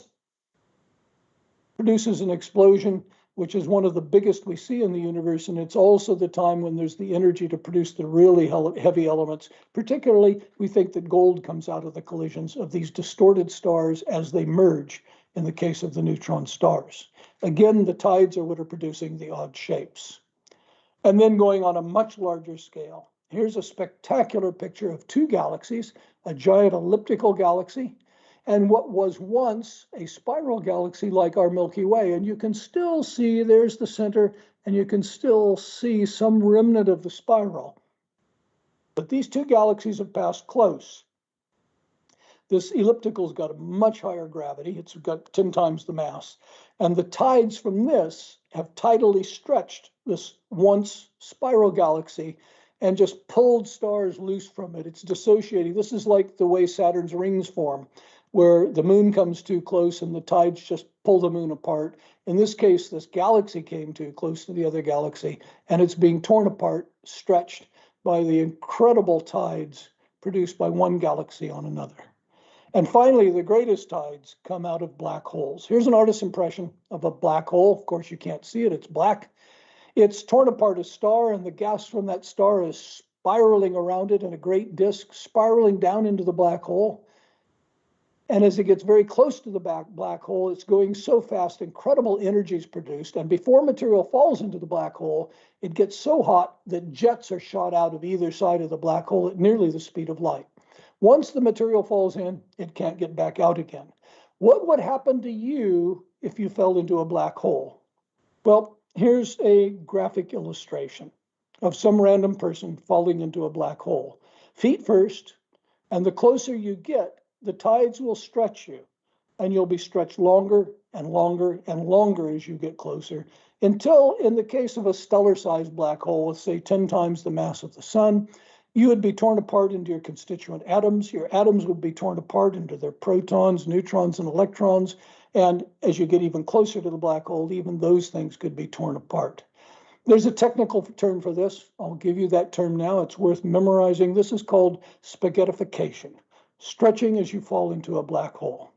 produces an explosion, which is one of the biggest we see in the universe, and it's also the time when there's the energy to produce the really heavy elements. Particularly, we think that gold comes out of the collisions of these distorted stars as they merge in the case of the neutron stars. Again, the tides are what are producing the odd shapes. And then going on a much larger scale, here's a spectacular picture of two galaxies, a giant elliptical galaxy, and what was once a spiral galaxy like our Milky Way. And you can still see, there's the center, and you can still see some remnant of the spiral. But these two galaxies have passed close. This elliptical's got a much higher gravity. It's got 10 times the mass. And the tides from this have tidally stretched this once spiral galaxy and just pulled stars loose from it. It's dissociating. This is like the way Saturn's rings form, where the moon comes too close and the tides just pull the moon apart. In this case, this galaxy came too close to the other galaxy, and it's being torn apart, stretched by the incredible tides produced by one galaxy on another. And finally, the greatest tides come out of black holes. Here's an artist's impression of a black hole. Of course, you can't see it, it's black. It's torn apart a star, and the gas from that star is spiraling around it in a great disk, spiraling down into the black hole. And as it gets very close to the black hole, it's going so fast, incredible energy is produced. And before material falls into the black hole, it gets so hot that jets are shot out of either side of the black hole at nearly the speed of light. Once the material falls in, it can't get back out again. What would happen to you if you fell into a black hole? Well, here's a graphic illustration of some random person falling into a black hole. Feet first, and the closer you get, the tides will stretch you, and you'll be stretched longer and longer and longer as you get closer, until, in the case of a stellar-sized black hole with, say, 10 times the mass of the sun, you would be torn apart into your constituent atoms. Your atoms would be torn apart into their protons, neutrons, and electrons. And as you get even closer to the black hole, even those things could be torn apart. There's a technical term for this. I'll give you that term now. It's worth memorizing. This is called spaghettification, stretching as you fall into a black hole.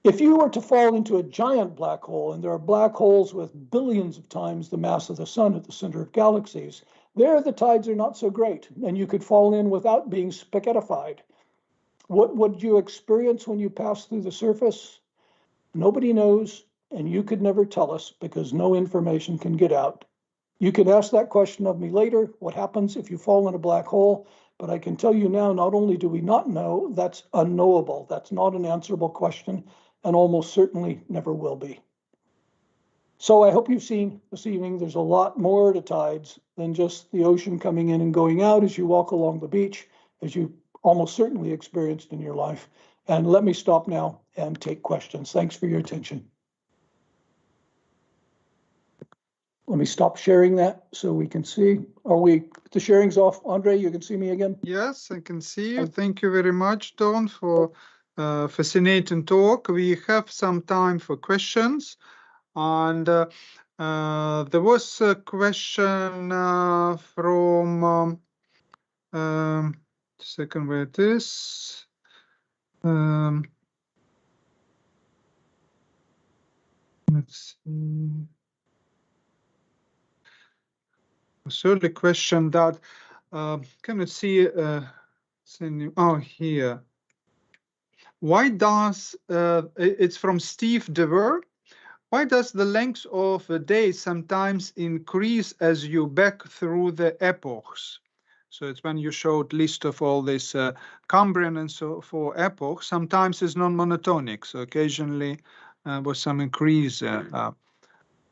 If you were to fall into a giant black hole, and there are black holes with billions of times the mass of the sun at the center of galaxies, there the tides are not so great, and you could fall in without being spaghettified. What would you experience when you pass through the surface? Nobody knows, and you could never tell us because no information can get out. You can ask that question of me later, what happens if you fall in a black hole? But I can tell you now, not only do we not know, that's unknowable. That's not an answerable question, and almost certainly never will be. So I hope you've seen this evening there's a lot more to tides than just the ocean coming in and going out as you walk along the beach, as you almost certainly experienced in your life. And let me stop now and take questions. Thanks for your attention. Let me stop sharing that so we can see. The sharing's off? Andrei, you can see me again? Yes, I can see you. Thank you very much, Don, for fascinating talk. We have some time for questions. And there was a question from, second where it is. Let's see. So the question that, can you see, here. Why does, it's from Steve Dever. Why does the length of a day sometimes increase as you back through the epochs? So it's when you showed list of all this Cambrian and so for epochs, sometimes it's non-monotonic. So occasionally was some increase.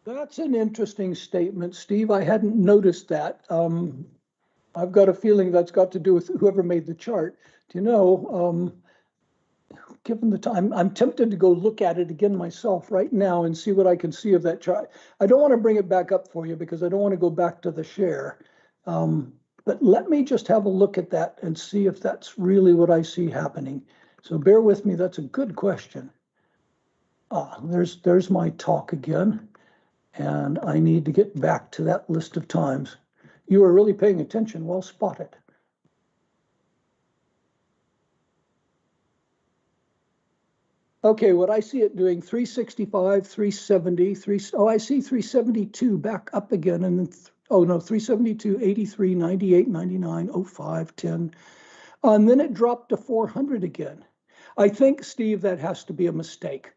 That's an interesting statement, Steve. I hadn't noticed that. I've got a feeling that's got to do with whoever made the chart. Do you know, given the time, I'm tempted to go look at it again myself right now and see what I can see of that chart. I don't want to bring it back up for you because I don't want to go back to the share. But let me just have a look at that and see if that's really what I see happening. So bear with me, that's a good question. There's my talk again. And I need to get back to that list of times. You are really paying attention, well spotted. Okay, what I see it doing, 365, 370, I see 372 back up again, and then, 372, 83, 98, 99, 05, 10. And then it dropped to 400 again. I think, Steve, that has to be a mistake.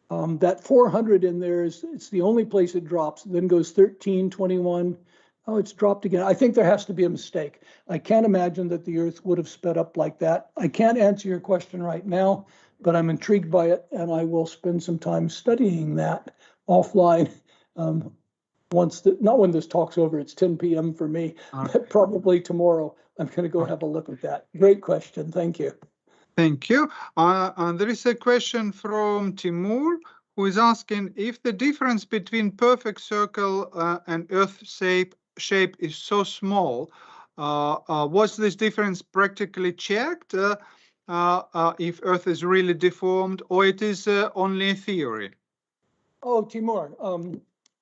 That 400 in there it's the only place it drops, then goes 13, 21. Oh, it's dropped again. I think there has to be a mistake. I can't imagine that the Earth would have sped up like that. I can't answer your question right now, but I'm intrigued by it, and I will spend some time studying that offline. Not when this talk's over, it's 10 p.m. for me, but probably tomorrow I'm going to go have a look at that. Great question. Thank you. Thank you. And there is a question from Timur, who is asking if the difference between perfect circle and Earth shape is so small, was this difference practically checked if Earth is really deformed, or it is only a theory? Oh, Timur,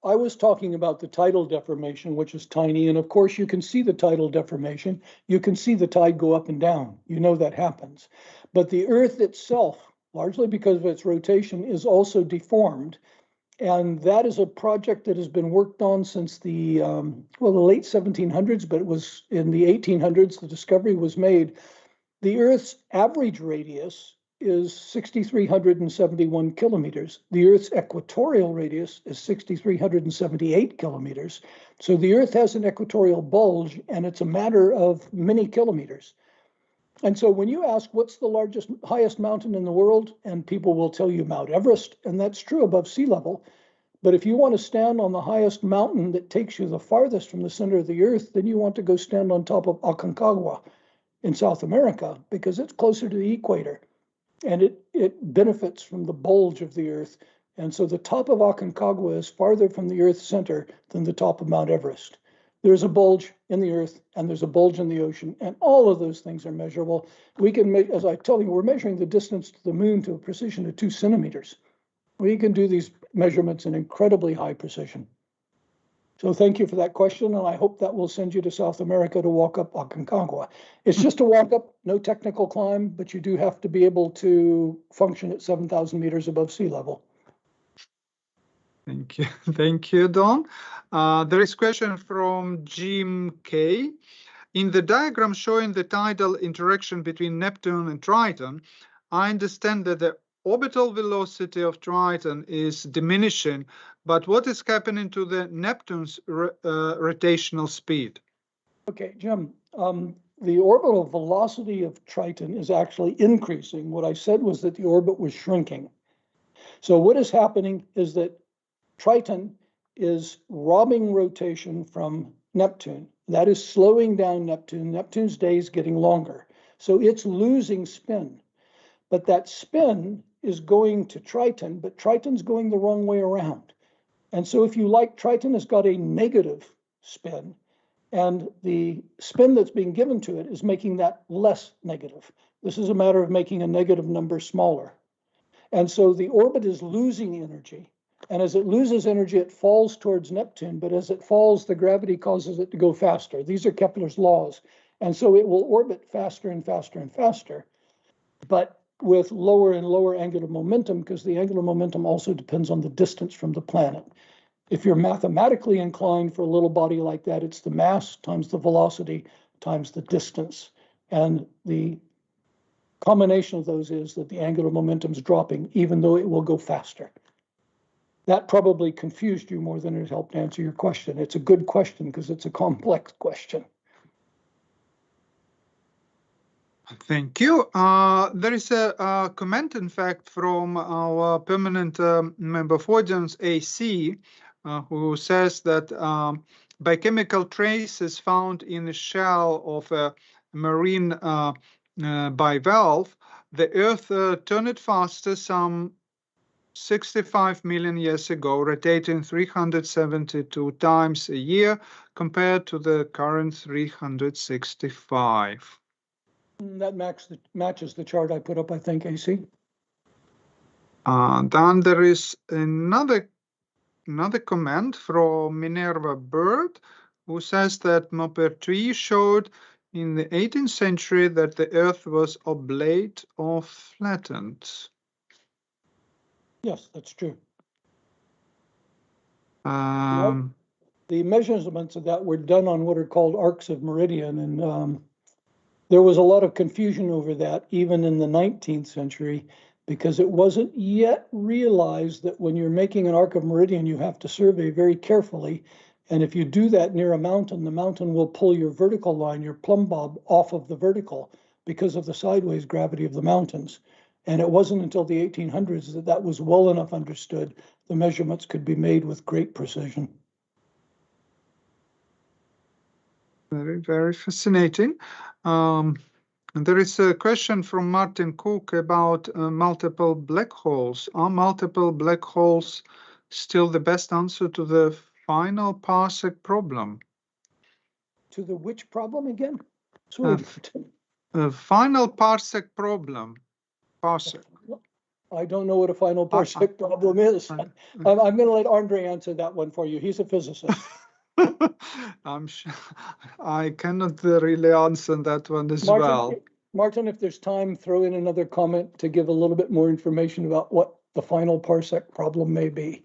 I was talking about the tidal deformation, which is tiny. And of course, you can see the tidal deformation. You can see the tide go up and down. You know that happens. But the Earth itself, largely because of its rotation, is also deformed. And that is a project that has been worked on since the late 1700s, but it was in the 1800s, the discovery was made. The Earth's average radius is 6,371 kilometers. The Earth's equatorial radius is 6,378 kilometers. So the Earth has an equatorial bulge, and it's a matter of many kilometers. And so when you ask what's the highest mountain in the world, and people will tell you Mount Everest, and that's true above sea level. But if you want to stand on the highest mountain that takes you the farthest from the center of the Earth, then you want to go stand on top of Aconcagua in South America, because it's closer to the equator. And it benefits from the bulge of the Earth. And so the top of Aconcagua is farther from the Earth's center than the top of Mount Everest. There's a bulge in the Earth, and there's a bulge in the ocean, and all of those things are measurable. We can make, as I tell you, we're measuring the distance to the moon to a precision of 2 centimeters. We can do these measurements in incredibly high precision. So thank you for that question, and I hope that will send you to South America to walk up Aconcagua. It's just a walk up, no technical climb, but you do have to be able to function at 7,000 meters above sea level. Thank you. Thank you, Don. There is a question from Jim K. In the diagram showing the tidal interaction between Neptune and Triton, I understand that the orbital velocity of Triton is diminishing, but what is happening to the Neptune's rotational speed? Okay, Jim, the orbital velocity of Triton is actually increasing. What I said was that the orbit was shrinking. So what is happening is that Triton is robbing rotation from Neptune. That is slowing down Neptune. Neptune's day is getting longer. So it's losing spin. But that spin is going to Triton, but Triton's going the wrong way around. And so if you like, Triton has got a negative spin, and the spin that's being given to it is making that less negative. This is a matter of making a negative number smaller. And so the orbit is losing energy. And as it loses energy, it falls towards Neptune. But as it falls, the gravity causes it to go faster. These are Kepler's laws. And so it will orbit faster and faster and faster, but with lower and lower angular momentum, because the angular momentum also depends on the distance from the planet. If you're mathematically inclined for a little body like that, it's the mass times the velocity times the distance. And the combination of those is that the angular momentum is dropping, even though it will go faster. That probably confused you more than it helped answer your question. It's a good question because it's a complex question. Thank you. There is a comment, in fact, from our permanent member of audience, AC, who says that biochemical traces found in the shell of a marine bivalve, the Earth turned faster some 65 million years ago, rotating 372 times a year compared to the current 365. That matches the chart I put up, I think, AC. Then there is another comment from Minerva Bird, who says that Maupertuis showed in the 18th century that the Earth was oblate or flattened. Yes, that's true. Um, The measurements of that were done on what are called arcs of meridian, and there was a lot of confusion over that, even in the 19th century, because it wasn't yet realized that when you're making an arc of meridian, you have to survey very carefully. And if you do that near a mountain, the mountain will pull your vertical line, your plumb bob, off of the vertical because of the sideways gravity of the mountains. And it wasn't until the 1800s that that was well enough understood. The measurements could be made with great precision. Very, very fascinating. And there is a question from Martin Cook about multiple black holes. Are multiple black holes still the best answer to the final parsec problem? To the which problem again? Sorry, Martin. Final parsec problem. Parsec. I don't know what a final parsec problem is. I'm going to let Andrei answer that one for you. He's a physicist. I'm sure I cannot really answer that one as well. Martin, if there's time, throw in another comment to give a little bit more information about what the final parsec problem may be.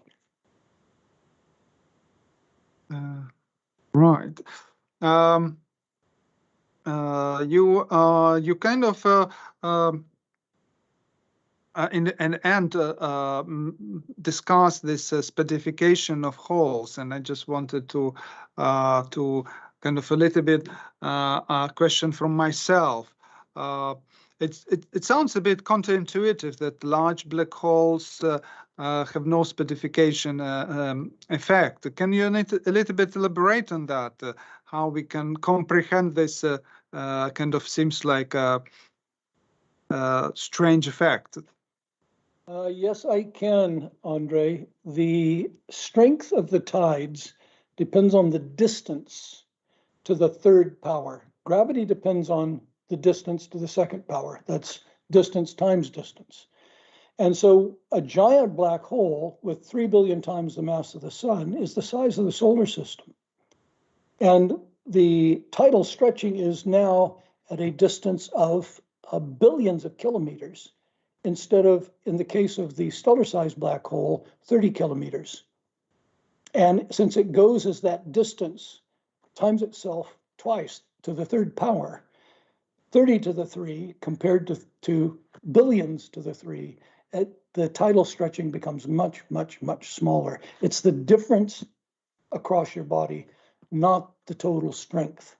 Right. You kind of in the end discuss this spedification of holes, and I just wanted to kind of a little bit a question from myself. It sounds a bit counterintuitive that large black holes have no spedification effect. Can you a little bit elaborate on that? How we can comprehend this kind of seems like a strange effect. Yes, I can, Andrei. The strength of the tides depends on the distance to the third power. Gravity depends on the distance to the second power. That's distance times distance. And so a giant black hole with 3 billion times the mass of the sun is the size of the solar system. And the tidal stretching is now at a distance of billions of kilometers, instead of, in the case of the stellar-sized black hole, 30 kilometers. And since it goes as that distance times itself twice to the third power, 30 to the 3 compared to billions to the 3, the tidal stretching becomes much, much, much smaller. It's the difference across your body, not the total strength.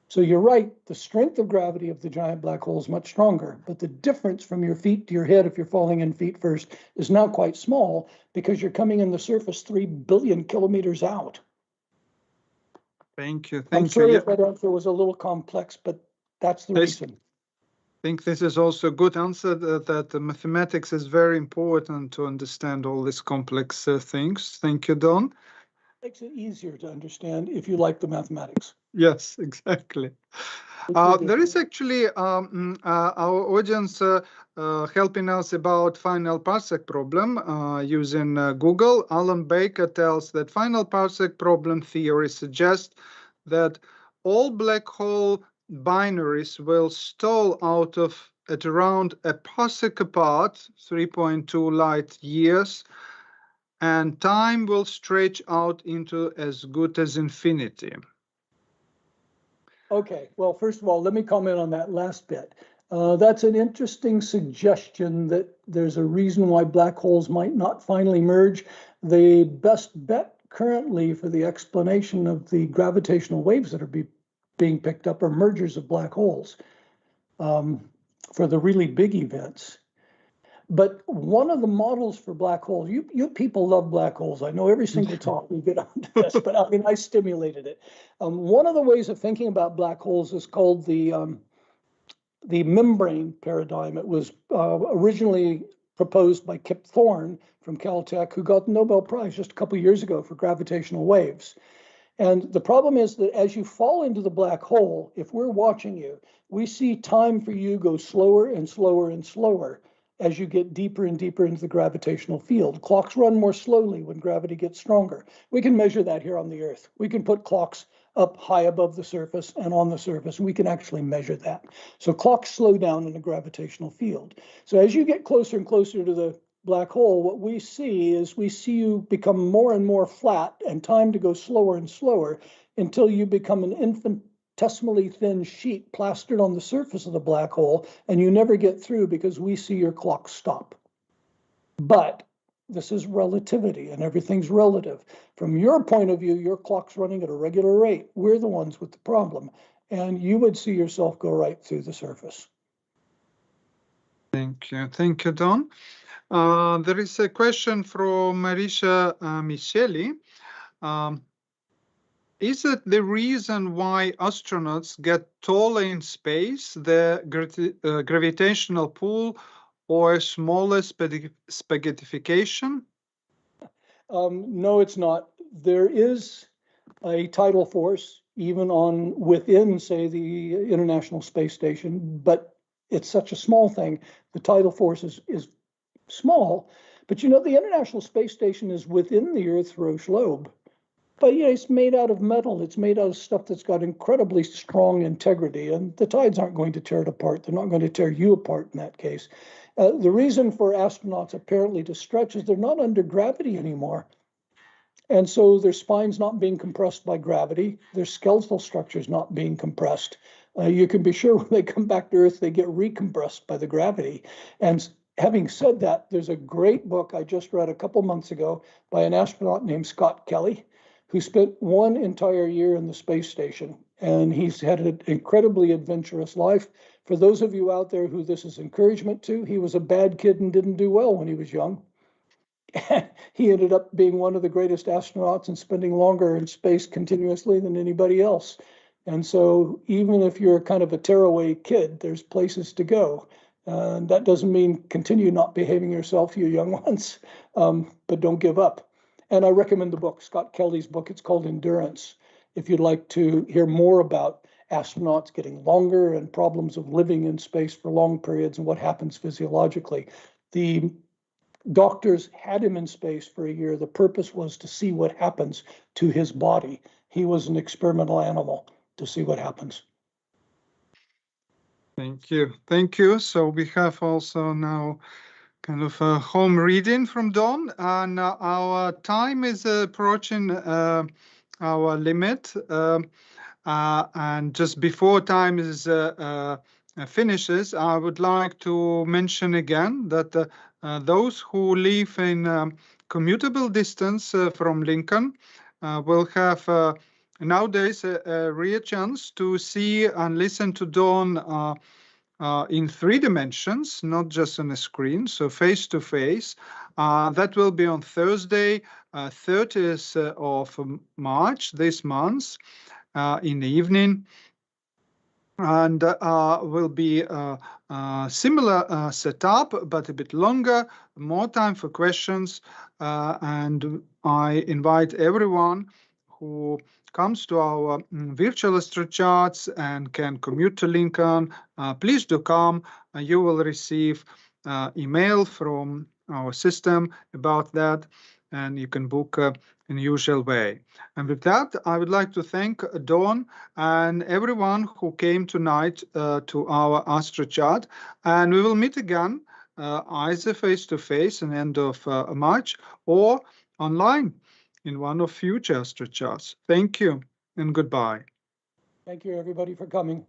So you're right, the strength of gravity of the giant black hole is much stronger, but the difference from your feet to your head, if you're falling in feet first, is now quite small because you're coming in the surface 3 billion kilometers out. Thank you. I'm sorry if that answer was a little complex, but that's the reason. think this is also a good answer that the mathematics is very important to understand all these complex things. Thank you, Don. Makes it easier to understand if you like the mathematics. Yes, exactly. There is actually our audience helping us about final parsec problem using Google. Alan Baker tells that final parsec problem theory suggests that all black hole binaries will stall out at around a parsec apart, 3.2 light years, and time will stretch out into as good as infinity. Okay, well, first of all, let me comment on that last bit. That's an interesting suggestion that there's a reason why black holes might not finally merge. The best bet currently for the explanation of the gravitational waves that are being picked up are mergers of black holes for the really big events. But one of the models for black holes, you people love black holes. I know every single talk we get onto this, but I mean, I stimulated it. One of the ways of thinking about black holes is called the membrane paradigm. It was originally proposed by Kip Thorne from Caltech, who got the Nobel Prize just a couple of years ago for gravitational waves. And the problem is that as you fall into the black hole, if we're watching you, we see time for you go slower and slower and slower as you get deeper and deeper into the gravitational field. Clocks run more slowly when gravity gets stronger. We can measure that here on the Earth. We can put clocks up high above the surface and on the surface, and we can actually measure that. So clocks slow down in the gravitational field. So as you get closer and closer to the black hole, what we see is we see you become more and more flat and time to go slower and slower until you become an infinitesimally thin sheet plastered on the surface of the black hole, and you never get through because we see your clock stop. But this is relativity, and everything's relative. From your point of view, your clock's running at a regular rate. We're the ones with the problem, and you would see yourself go right through the surface. Thank you. Thank you, Don. There is a question from Marisha Micheli. Is it the reason why astronauts get taller in space, the gravitational pull, or smaller spaghettification? No, it's not. There is a tidal force even within, say, the International Space Station, but it's such a small thing. The tidal force is small, but you know, the International Space Station is within the Earth's Roche lobe. But you know, it's made out of metal. It's made out of stuff that's got incredibly strong integrity, and the tides aren't going to tear it apart. They're not going to tear you apart in that case. The reason for astronauts apparently to stretch is they're not under gravity anymore. And so their spine's not being compressed by gravity. Their skeletal structure's not being compressed. You can be sure when they come back to Earth, they get recompressed by the gravity. And having said that, there's a great book I just read a couple months ago by an astronaut named Scott Kelly, who spent one entire year in the space station. And he's had an incredibly adventurous life. For those of you out there who this is encouragement to, he was a bad kid and didn't do well when he was young. He ended up being one of the greatest astronauts and spending longer in space continuously than anybody else. And so even if you're kind of a tearaway kid, there's places to go. And that doesn't mean continue not behaving yourself, you young ones, but don't give up. And I recommend the book, Scott Kelly's book. It's called Endurance. If you'd like to hear more about astronauts getting longer and problems of living in space for long periods and what happens physiologically. The doctors had him in space for a year. The purpose was to see what happens to his body. He was an experimental animal to see what happens. Thank you. Thank you. So we have also now kind of a home reading from Don, and our time is approaching our limit. And just before time is finishes, I would like to mention again that those who live in commutable distance from Lincoln will have nowadays a real chance to see and listen to Don in 3 dimensions, not just on a screen, so face to face. That will be on Thursday, 30th of March this month in the evening. and will be a similar setup, but a bit longer, more time for questions. And I invite everyone who comes to our virtual Astro-Chats and can commute to Lincoln, please do come. You will receive email from our system about that, and you can book in the usual way. And with that, I would like to thank Don and everyone who came tonight to our Astro-Chat. And we will meet again either face-to-face in the end of March or online in one of future Astro-Chats. Thank you and goodbye. Thank you, everybody, for coming.